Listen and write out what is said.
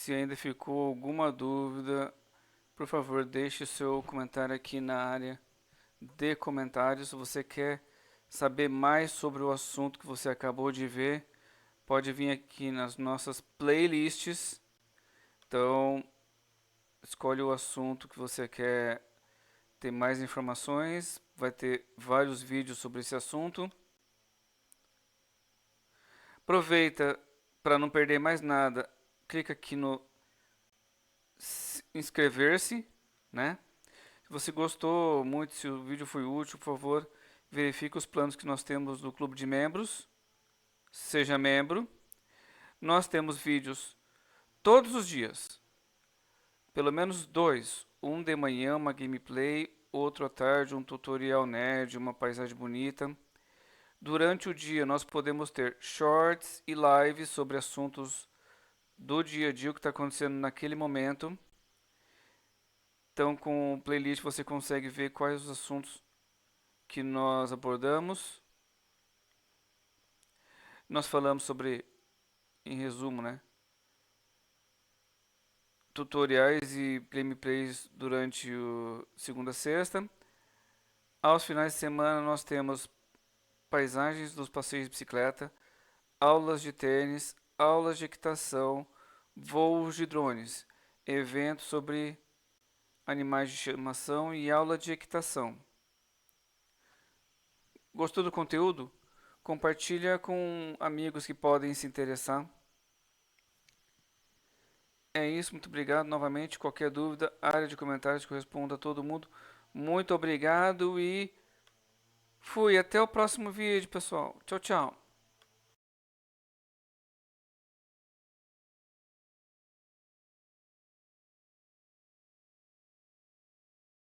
Se ainda ficou alguma dúvida, por favor, deixe seu comentário aqui na área de comentários. Se você quer saber mais sobre o assunto que você acabou de ver, pode vir aqui nas nossas playlists. Então, escolhe o assunto que você quer ter mais informações. Vai ter vários vídeos sobre esse assunto. Aproveita para não perder mais nada. Clica aqui no inscrever-se, né? Se você gostou muito, se o vídeo foi útil, por favor, verifique os planos que nós temos no clube de membros. Seja membro. Nós temos vídeos todos os dias. Pelo menos dois. Um de manhã, uma gameplay, outro à tarde, um tutorial nerd, uma paisagem bonita. Durante o dia nós podemos ter shorts e lives sobre assuntos do dia a dia, o que está acontecendo naquele momento. Então, com o playlist você consegue ver quais os assuntos que nós abordamos. Nós falamos sobre, em resumo, né, tutoriais e gameplays durante o segunda a sexta. Aos finais de semana nós temos paisagens dos passeios de bicicleta, aulas de tênis, aulas de equitação, voos de drones, eventos sobre animais de estimação e aula de equitação. Gostou do conteúdo? Compartilha com amigos que podem se interessar. É isso, muito obrigado novamente. Qualquer dúvida, área de comentários que eu respondo a todo mundo. Muito obrigado e fui. Até o próximo vídeo, pessoal. Tchau, tchau.